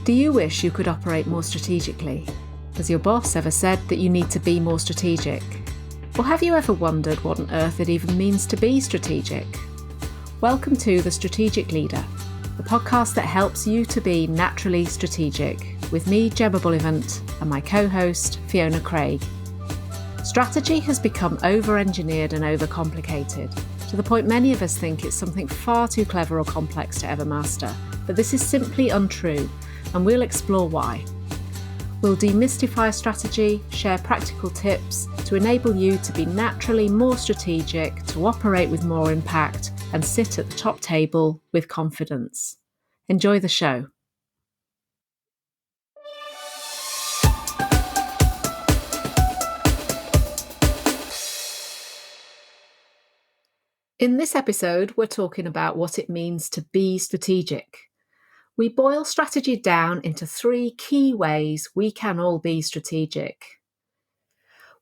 Do you wish you could operate more strategically? Has your boss ever said that you need to be more strategic? Or have you ever wondered what on earth it even means to be strategic? Welcome to The Strategic Leader, the podcast that helps you to be naturally strategic, with me, Gemma Bullivant, and my co-host, Fiona Craig. Strategy has become over-engineered and overcomplicated, to the point many of us think it's something far too clever or complex to ever master. But this is simply untrue, and we'll explore why. We'll demystify strategy, share practical tips to enable you to be naturally more strategic, to operate with more impact, and sit at the top table with confidence. Enjoy the show. In this episode, we're talking about what it means to be strategic. We boil strategy down into 3 key ways we can all be strategic.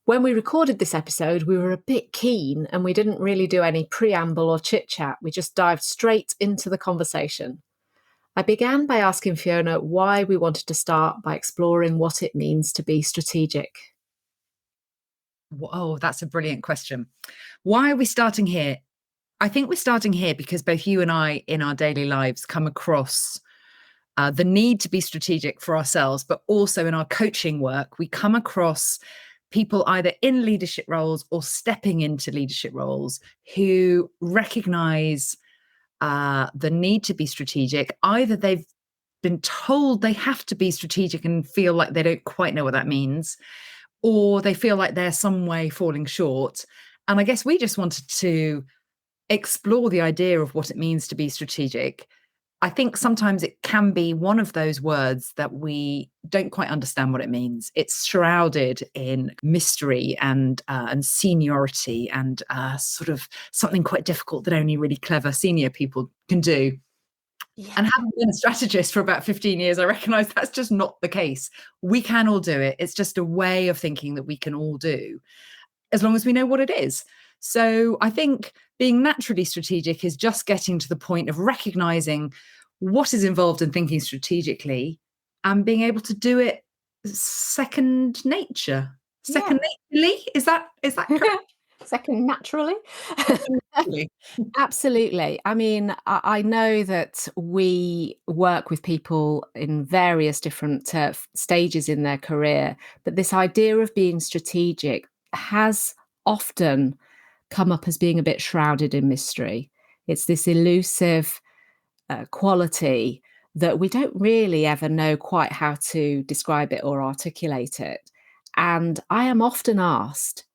When we recorded this episode, we were a bit keen and we didn't really do any preamble or chit-chat. We just dived straight into the conversation. I began by asking Fiona why we wanted to start by exploring what it means to be strategic. Oh, that's a brilliant question. Why are we starting here? I think we're starting here because both you and I in our daily lives come across the need to be strategic for ourselves, but also in our coaching work, we come across people either in leadership roles or stepping into leadership roles who recognize the need to be strategic. Either they've been told they have to be strategic and feel like they don't quite know what that means, or they feel like they're some way falling short. And I guess we just wanted to explore the idea of what it means to be strategic. I think sometimes it can be one of those words that we don't quite understand what it means. It's shrouded in mystery and seniority and sort of something quite difficult that only really clever senior people can do. Yeah. And having been a strategist for about 15 years, I recognise that's just not the case. We can all do it. It's just a way of thinking that we can all do, as long as we know what it is. So I think being naturally strategic is just getting to the point of recognising what is involved in thinking strategically and being able to do it second nature. Second naturally? Is that correct? Second naturally? Absolutely. I mean, I know that we work with people in various different stages in their career, but this idea of being strategic has often come up as being a bit shrouded in mystery. It's this elusive quality that we don't really ever know quite how to describe it or articulate it. And I am often asked,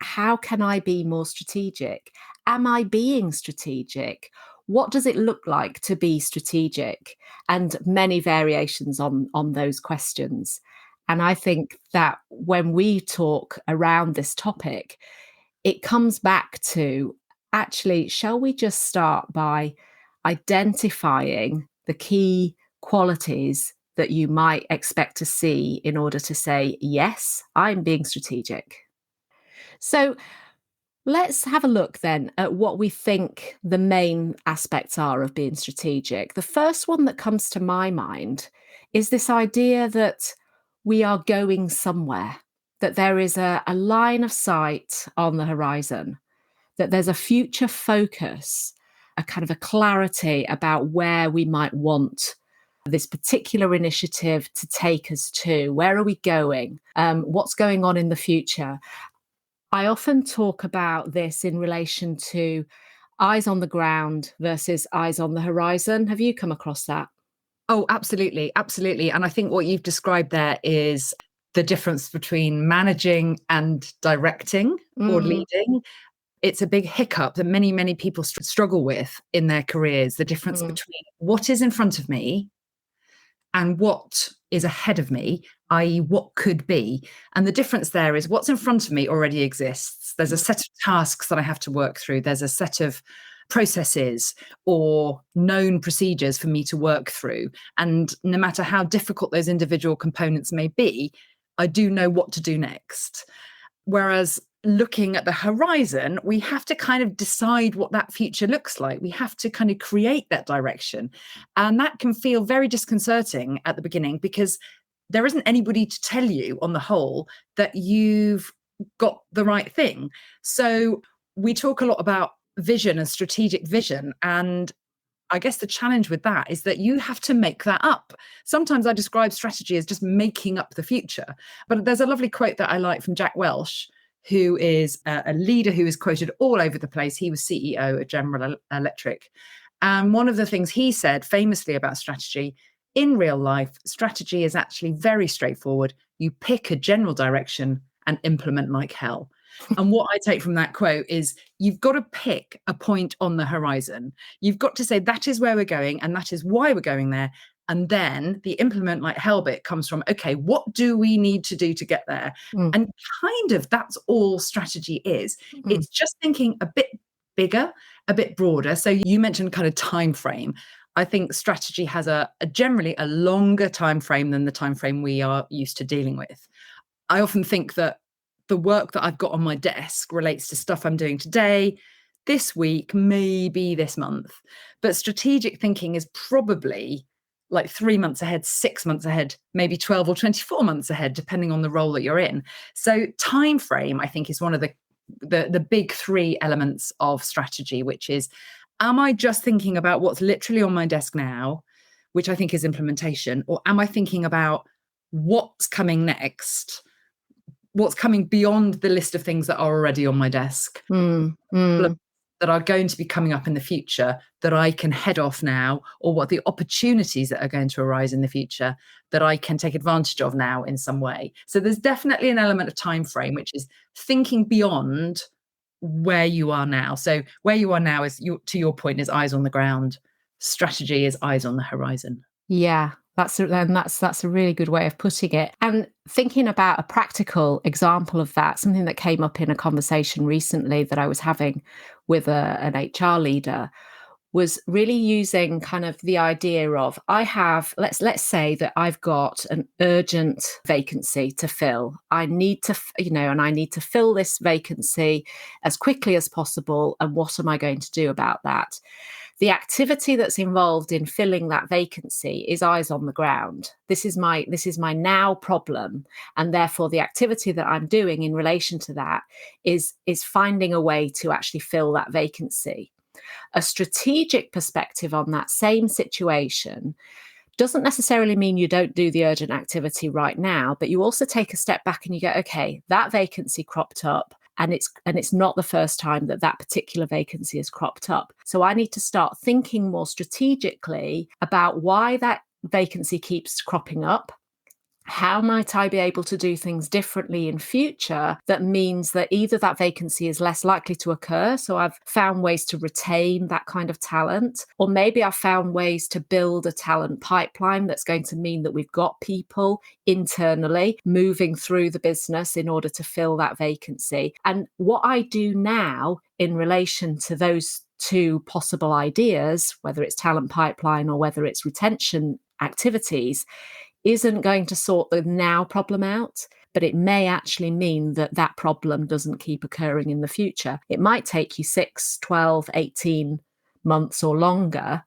how can I be more strategic? Am I being strategic? What does it look like to be strategic? And many variations on those questions. And I think that when we talk around this topic, it comes back to, actually, shall we just start by identifying the key qualities that you might expect to see in order to say, yes, I'm being strategic. So let's have a look then at what we think the main aspects are of being strategic. The first one that comes to my mind is this idea that we are going somewhere, that there is a line of sight on the horizon, that there's a future focus, a kind of a clarity about where we might want this particular initiative to take us to. Where are we going? What's going on in the future? I often talk about this in relation to eyes on the ground versus eyes on the horizon. Have you come across that? Oh, absolutely. Absolutely. And I think what you've described there is the difference between managing and directing or leading. It's a big hiccup that many, many people struggle with in their careers, the difference between what is in front of me and what is ahead of me, i.e. what could be. And the difference there is what's in front of me already exists. There's a set of tasks that I have to work through. There's a set of processes or known procedures for me to work through. And no matter how difficult those individual components may be, I do know what to do next. Whereas looking at the horizon, we have to kind of decide what that future looks like. We have to kind of create that direction. And that can feel very disconcerting at the beginning because there isn't anybody to tell you on the whole that you've got the right thing. So we talk a lot about vision and strategic vision. And I guess the challenge with that is that you have to make that up. Sometimes I describe strategy as just making up the future. But there's a lovely quote that I like from Jack Welch, who is a leader who is quoted all over the place. He was CEO at General Electric. And one of the things he said famously about strategy, in real life, strategy is actually very straightforward. You pick a general direction and implement like hell. And what I take from that quote is you've got to pick a point on the horizon. You've got to say that is where we're going and that is why we're going there. And then the implement like hell bit comes from, okay, what do we need to do to get there? And kind of that's all strategy is. It's just thinking a bit bigger, a bit broader. So you mentioned kind of time frame. I think strategy has a generally a longer time frame than the time frame we are used to dealing with. I often think that the work that I've got on my desk relates to stuff I'm doing today, this week, maybe this month. But strategic thinking is probably like 3 months ahead, 6 months ahead, maybe 12 or 24 months ahead, depending on the role that you're in. So time frame, I think, is one of the big three elements of strategy, which is, am I just thinking about what's literally on my desk now, which I think is implementation, or am I thinking about what's coming next? What's coming beyond the list of things that are already on my desk that are going to be coming up in the future that I can head off now, or what the opportunities that are going to arise in the future that I can take advantage of now in some way. So there's definitely an element of time frame, which is thinking beyond where you are now. So where you are now is, to your point, is eyes on the ground. Strategy is eyes on the horizon. Yeah, that's a really good way of putting it. And thinking about a practical example of that, something that came up in a conversation recently that I was having with an HR leader, was really using kind of the idea of, I have, let's say that I've got an urgent vacancy to fill. I need to, and I need to fill this vacancy as quickly as possible. And what am I going to do about that? The activity that's involved in filling that vacancy is eyes on the ground. This is my now problem. And therefore the activity that I'm doing in relation to that is finding a way to actually fill that vacancy. A strategic perspective on that same situation doesn't necessarily mean you don't do the urgent activity right now, but you also take a step back and you go, okay, that vacancy cropped up. And it's not the first time that particular vacancy has cropped up. So I need to start thinking more strategically about why that vacancy keeps cropping up. How might I be able to do things differently in future that means that either that vacancy is less likely to occur, so I've found ways to retain that kind of talent, or maybe I've found ways to build a talent pipeline that's going to mean that we've got people internally moving through the business in order to fill that vacancy. And what I do now in relation to those two possible ideas, whether it's talent pipeline or whether it's retention activities, isn't going to sort the now problem out, but it may actually mean that problem doesn't keep occurring in the future. It might take you 6, 12, 18 months or longer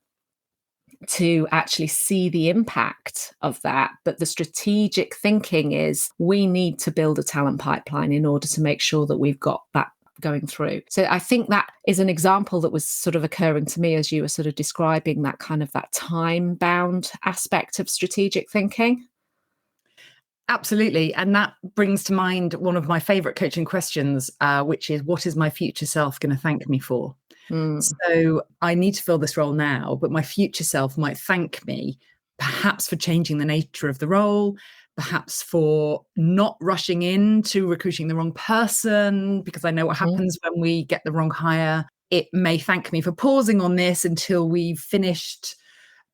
to actually see the impact of that. But the strategic thinking is, we need to build a talent pipeline in order to make sure that we've got that going through. So I think that is an example that was sort of occurring to me as you were sort of describing that kind of that time-bound aspect of strategic thinking. Absolutely. And that brings to mind one of my favorite coaching questions, which is, what is my future self going to thank me for? So I need to fill this role now, but my future self might thank me perhaps for changing the nature of the role, perhaps for not rushing into recruiting the wrong person, because I know what happens when we get the wrong hire. It may thank me for pausing on this until we've finished,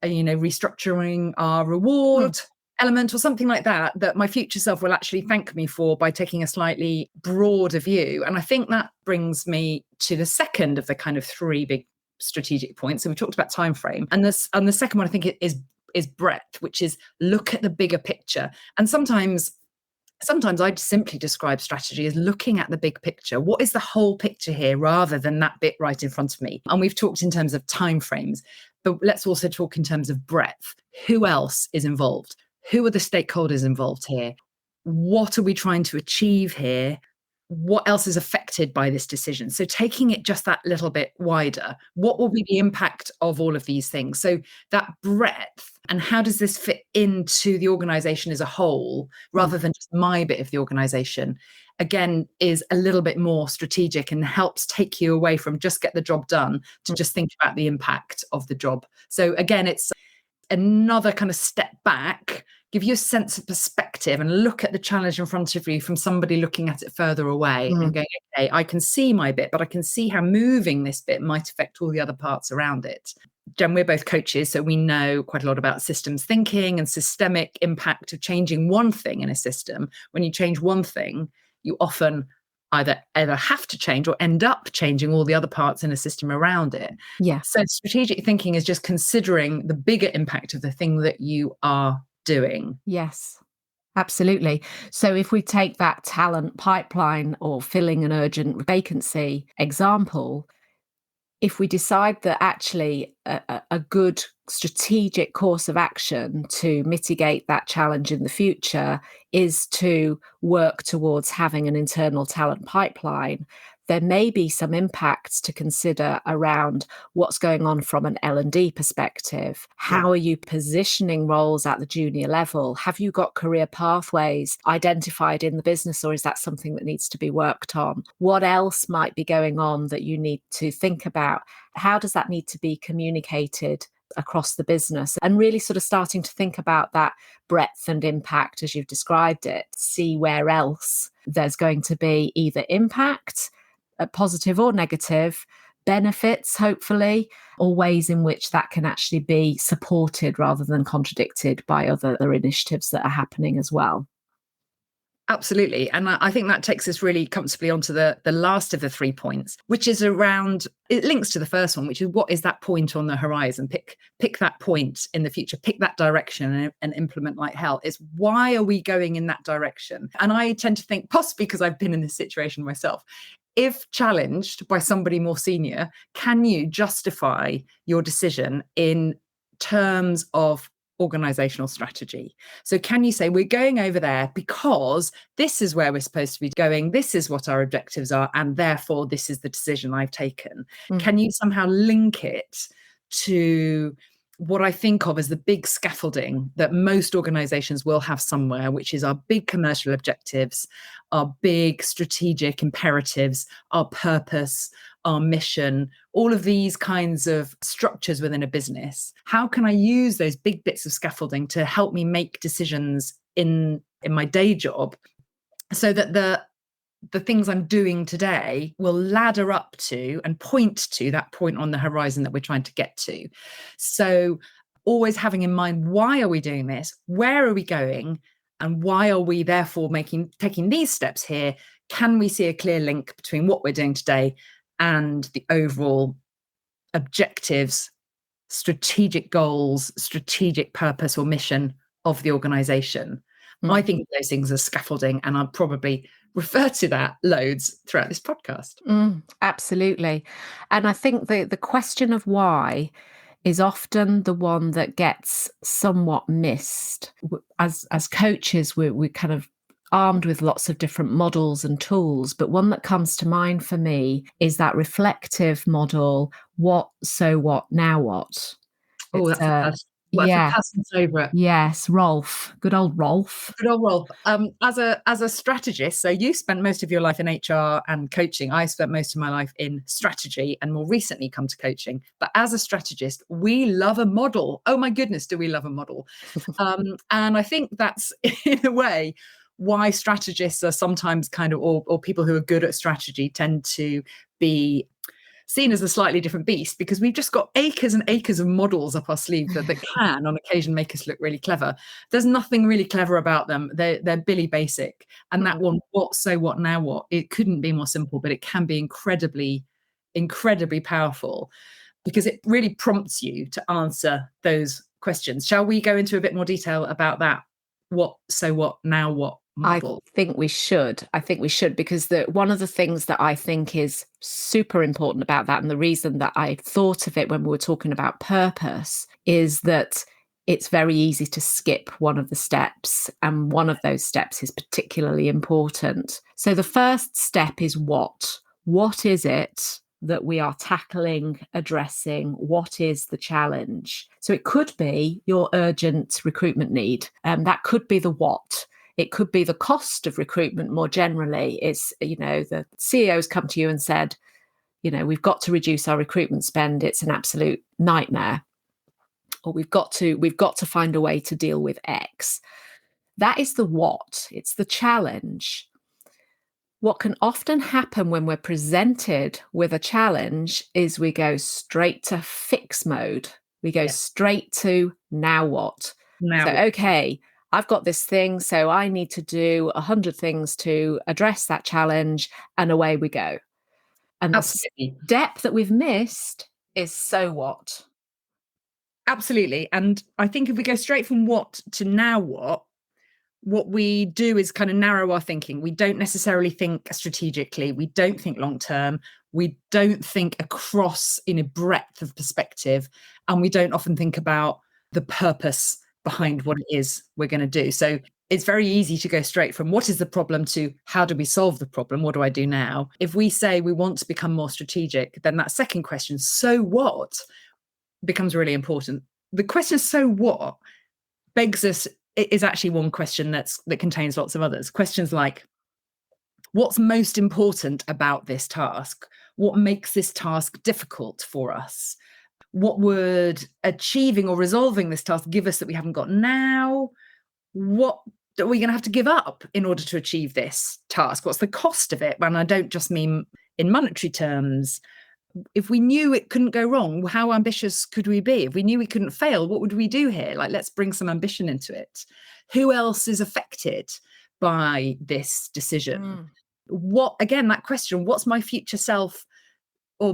restructuring our reward element or something like that, that my future self will actually thank me for by taking a slightly broader view. And I think that brings me to the second of the kind of three big strategic points. So we talked about time frame. And the second one, I think, is breadth, which is look at the bigger picture. And sometimes Sometimes I'd simply describe strategy as looking at the big picture. What is the whole picture here rather than that bit right in front of me? And we've talked in terms of timeframes, but let's also talk in terms of breadth. Who else is involved? Who are the stakeholders involved here? What are we trying to achieve here? What else is affected by this decision? So taking it just that little bit wider, what will be the impact of all of these things? So that breadth, and how does this fit into the organization as a whole, rather than just my bit of the organization, again, is a little bit more strategic and helps take you away from just get the job done to just think about the impact of the job. So again, it's another kind of step back, give you a sense of perspective and look at the challenge in front of you from somebody looking at it further away and going, okay, I can see my bit, but I can see how moving this bit might affect all the other parts around it. Jen, we're both coaches, so we know quite a lot about systems thinking and systemic impact of changing one thing in a system. When you change one thing, you often either have to change or end up changing all the other parts in a system around it. Yeah. So strategic thinking is just considering the bigger impact of the thing that you are doing. Yes, absolutely. So if we take that talent pipeline or filling an urgent vacancy example, if we decide that actually a good strategic course of action to mitigate that challenge in the future is to work towards having an internal talent pipeline, there may be some impacts to consider around what's going on from an L&D perspective. How are you positioning roles at the junior level? Have you got career pathways identified in the business, or is that something that needs to be worked on? What else might be going on that you need to think about? How does that need to be communicated across the business? And really sort of starting to think about that breadth and impact as you've described it, see where else there's going to be either impact, positive or negative, benefits, hopefully, or ways in which that can actually be supported rather than contradicted by other initiatives that are happening as well. Absolutely. And I think that takes us really comfortably onto the last of the 3 points, which is around, it links to the first one, which is what is that point on the horizon? Pick that point in the future, pick that direction and implement like hell. It's why are we going in that direction? And I tend to think, possibly because I've been in this situation myself, if challenged by somebody more senior, can you justify your decision in terms of organizational strategy? So can you say, we're going over there because this is where we're supposed to be going, this is what our objectives are, and therefore this is the decision I've taken. Can you somehow link it to what I think of as the big scaffolding that most organizations will have somewhere, which is our big commercial objectives, our big strategic imperatives, our purpose, our mission, all of these kinds of structures within a business? How can I use those big bits of scaffolding to help me make decisions in my day job so that the things I'm doing today will ladder up to and point to that point on the horizon that we're trying to get to? So always having in mind, why are we doing this? Where are we going? And why are we therefore taking these steps here? Can we see a clear link between what we're doing today and the overall objectives, strategic goals, strategic purpose or mission of the organization? I think of those things as scaffolding, and I'll probably refer to that loads throughout this podcast. Absolutely. And I think the question of why is often the one that gets somewhat missed. As coaches, we're kind of armed with lots of different models and tools, but one that comes to mind for me is that reflective model, what, so what, now what? Oh, that's a person's favourite. Yes, Rolf. Good old Rolf. Good old Rolf. As a strategist, so you spent most of your life in HR and coaching. I spent most of my life in strategy and more recently come to coaching. But as a strategist, we love a model. Oh my goodness, do we love a model? And I think that's, in a way, why strategists are sometimes kind of, or people who are good at strategy tend to be seen as a slightly different beast, because we've just got acres and acres of models up our sleeve that can on occasion make us look really clever. There's nothing really clever about them. They're Billy Basic. And that one, what, so what, now what, it couldn't be more simple, but it can be incredibly, incredibly powerful because it really prompts you to answer those questions. Shall we go into a bit more detail about that? What, so what, now what model? I think we should, because one of the things that I think is super important about that, and the reason that I thought of it when we were talking about purpose, is that it's very easy to skip one of the steps. And one of those steps is particularly important. So the first step is what? What is it that we are tackling, addressing? What is the challenge? So it could be your urgent recruitment need. That could be the what. It could be the cost of recruitment more generally. It's, the CEOs come to you and said, we've got to reduce our recruitment spend. It's an absolute nightmare. Or we've got to find a way to deal with X. That is the what. It's the challenge. What can often happen when we're presented with a challenge is we go straight to fix mode. We go straight to now what? Okay, I've got this thing, so I need to do 100 things to address that challenge, and away we go. And Absolutely. the step that we've missed is so what? Absolutely. And I think if we go straight from what to now what we do is kind of narrow our thinking. We don't necessarily think strategically. We don't think long term. We don't think across in a breadth of perspective. And we don't often think about the purpose behind what it is we're going to do. So it's very easy to go straight from what is the problem to how do we solve the problem? What do I do now? If we say we want to become more strategic, then that second question, so what, becomes really important. The question, so what, begs us, it is actually one question that contains lots of others. Questions like, what's most important about this task? What makes this task difficult for us? What would achieving or resolving this task give us that we haven't got now? What are we going to have to give up in order to achieve this task? What's the cost of it? And I don't just mean in monetary terms. If we knew it couldn't go wrong, how ambitious could we be? If we knew we couldn't fail, what would we do here? Like, let's bring some ambition into it. Who else is affected by this decision? What, again, that question, what's my future self or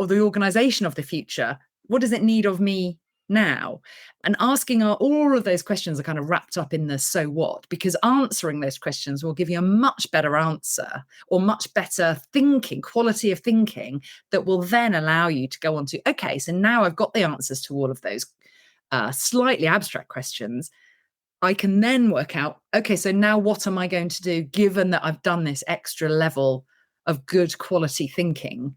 the organization of the future? What does it need of me now? And asking all of those questions are kind of wrapped up in the so what, because answering those questions will give you a much better answer or much better thinking, quality of thinking that will then allow you to go on to, okay, so now I've got the answers to all of those slightly abstract questions. I can then work out, okay, so now what am I going to do given that I've done this extra level of good quality thinking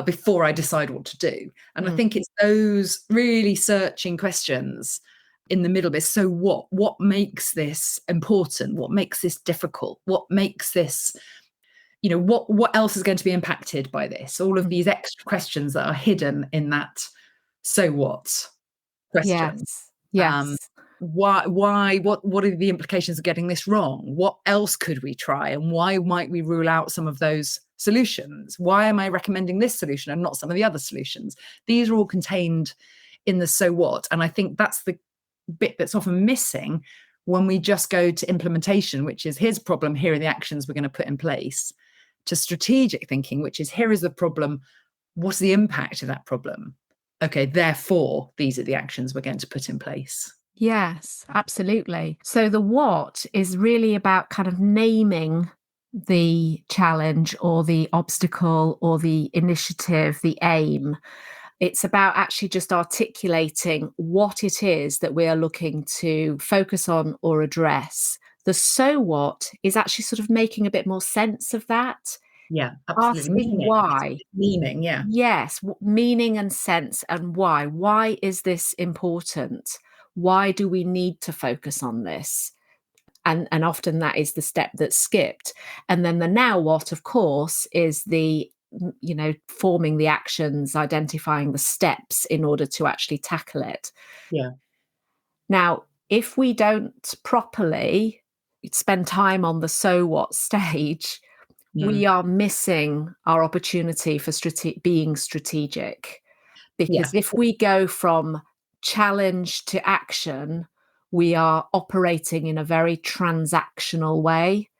before I decide what to do? And I think it's those really searching questions in the middle bit. So what makes this important? What makes this difficult? What makes this, what else is going to be impacted by this? All of these extra questions that are hidden in that so what question. Yes. Why, what are the implications of getting this wrong? What else could we try? And why might we rule out some of those solutions? Why am I recommending this solution and not some of the other solutions? These are all contained in the so what. And I think that's the bit that's often missing when we just go to implementation, which is here's a problem, here are the actions we're going to put in place, to strategic thinking, which is here is the problem, what's the impact of that problem? Okay, therefore, these are the actions we're going to put in place. Yes, absolutely. So the what is really about kind of naming the challenge or the obstacle or the initiative, the aim. It's about actually just articulating what it is that we are looking to focus on or address. The so what is actually sort of making a bit more sense of that. Yeah, absolutely. Asking why. Meaning, yeah. Yes, meaning and sense and why. Why is this important? Why do we need to focus on this? And often that is the step that's skipped. And then the now what, of course, is the, forming the actions, identifying the steps in order to actually tackle it. Yeah. Now, if we don't properly spend time on the so what stage, we are missing our opportunity for being strategic. Because if we go from challenge to action, we are operating in a very transactional way.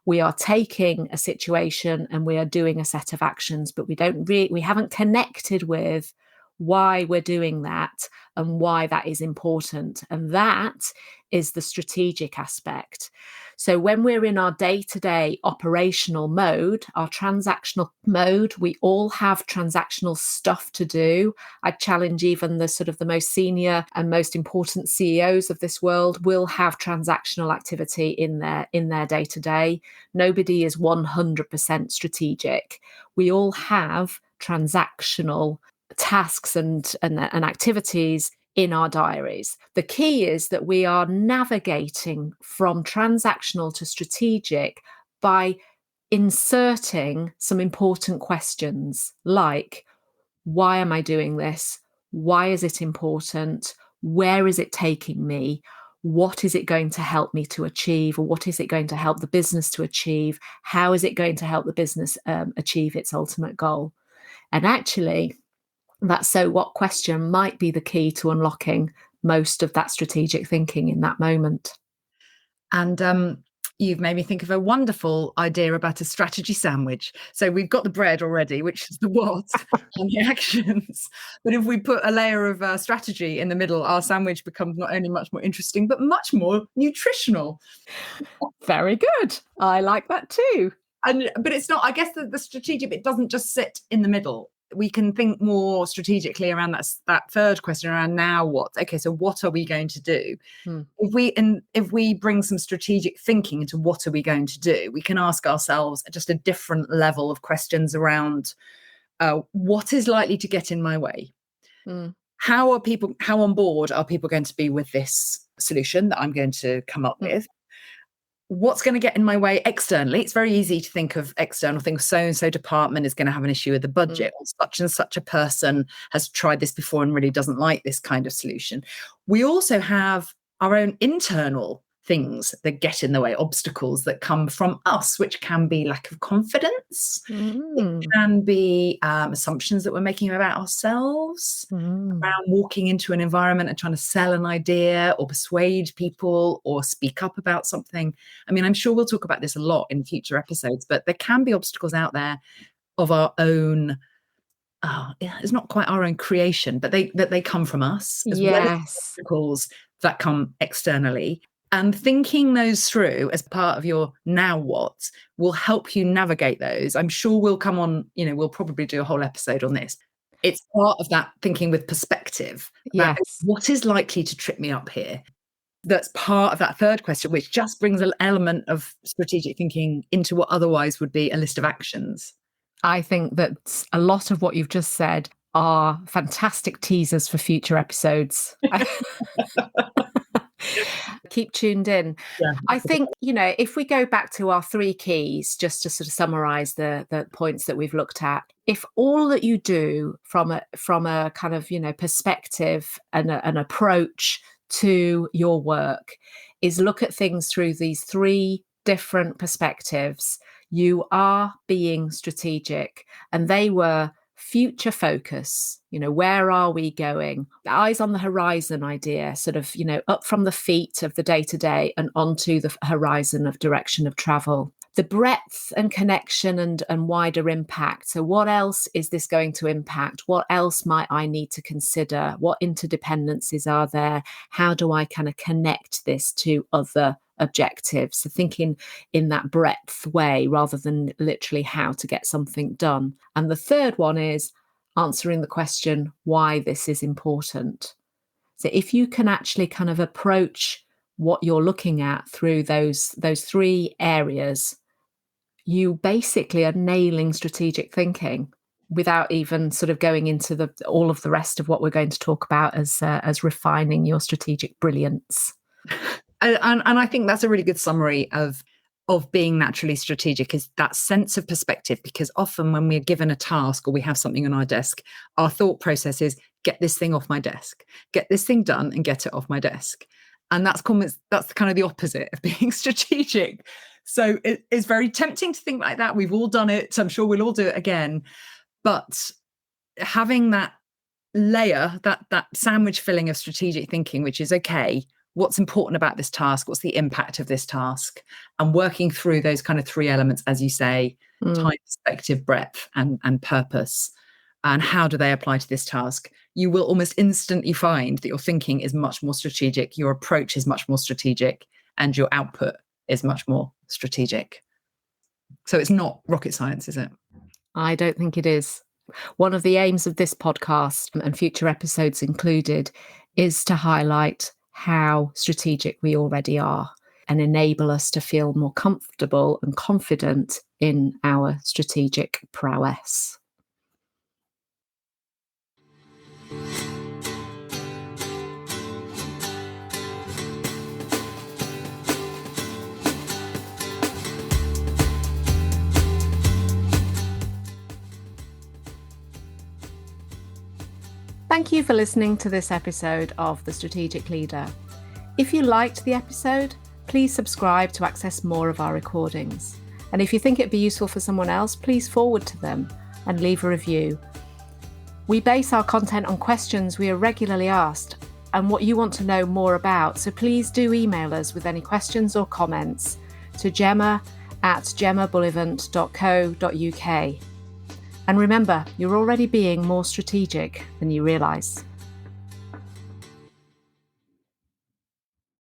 We are taking a situation and we are doing a set of actions, but we haven't connected with why we're doing that and why that is important. And that is the strategic aspect. So when we're in our day-to-day operational mode, our transactional mode, we all have transactional stuff to do. I challenge even the sort of the most senior and most important CEOs of this world will have transactional activity in their day-to-day. Nobody is 100% strategic. We all have transactional tasks and activities in our diaries. The key is that we are navigating from transactional to strategic by inserting some important questions like, why am I doing this? Why is it important? Where is it taking me? What is it going to help me to achieve? Or what is it going to help the business to achieve? How is it going to help the business achieve its ultimate goal? And actually, that so what question might be the key to unlocking most of that strategic thinking in that moment. And you've made me think of a wonderful idea about a strategy sandwich. So we've got the bread already, which is the what and the actions. But if we put a layer of strategy in the middle, our sandwich becomes not only much more interesting, but much more nutritional. Very good. I like that too. But it's not, I guess the strategic bit doesn't just sit in the middle. We can think more strategically around that third question around now what? Okay, so what are we going to do? If we bring some strategic thinking into what are we going to do, we can ask ourselves just a different level of questions around what is likely to get in my way? How on board are people going to be with this solution that I'm going to come up with? What's going to get in my way externally? It's very easy to think of external things. So-and-so department is going to have an issue with the budget, or such and such a person has tried this before and really doesn't like this kind of solution. We also have our own internal things that get in the way, obstacles that come from us, which can be lack of confidence. It can be assumptions that we're making about ourselves, around walking into an environment and trying to sell an idea or persuade people or speak up about something. I mean, I'm sure we'll talk about this a lot in future episodes, but there can be obstacles out there of our own. It's not quite our own creation, but they come from us, as well as obstacles that come externally. And thinking those through as part of your now what will help you navigate those. I'm sure we'll come on, we'll probably do a whole episode on this. It's part of that thinking with perspective about what is likely to trip me up here. That's part of that third question, which just brings an element of strategic thinking into what otherwise would be a list of actions. I think that a lot of what you've just said are fantastic teasers for future episodes. Keep tuned in. Yeah. I think, if we go back to our 3 keys, just to sort of summarize the points that we've looked at, if all that you do from a kind of, perspective and an approach to your work is look at things through these 3 different perspectives, you are being strategic. And they were future focus, where are we going? The eyes on the horizon idea, sort of, up from the feet of the day-to-day and onto the horizon of direction of travel. The breadth and connection and wider impact. So what else is this going to impact? What else might I need to consider? What interdependencies are there? How do I kind of connect this to other objectives? So thinking in that breadth way rather than literally how to get something done. And the third one is answering the question why this is important. So if you can actually kind of approach what you're looking at through those 3 areas, you basically are nailing strategic thinking without even sort of going into all of the rest of what we're going to talk about as refining your strategic brilliance. And I think that's a really good summary of being naturally strategic, is that sense of perspective, because often when we're given a task or we have something on our desk, our thought process is get this thing off my desk, get this thing done and get it off my desk. And that's kind of the opposite of being strategic. So it's very tempting to think like that. We've all done it. So I'm sure we'll all do it again. But having that layer, that sandwich filling of strategic thinking, which is, okay, what's important about this task? What's the impact of this task? And working through those kind of 3 elements, as you say, time, perspective, breadth, and purpose. and how do they apply to this task, you will almost instantly find that your thinking is much more strategic, your approach is much more strategic, and your output is much more strategic. So it's not rocket science, is it? I don't think it is. One of the aims of this podcast, and future episodes included, is to highlight how strategic we already are and enable us to feel more comfortable and confident in our strategic prowess. Thank you for listening to this episode of The Strategic Leader. If you liked the episode, please subscribe to access more of our recordings. And if you think it'd be useful for someone else, please forward to them and leave a review. We base our content on questions we are regularly asked and what you want to know more about, so please do email us with any questions or comments to gemma@gemmabullivant.co.uk. And remember, you're already being more strategic than you realise.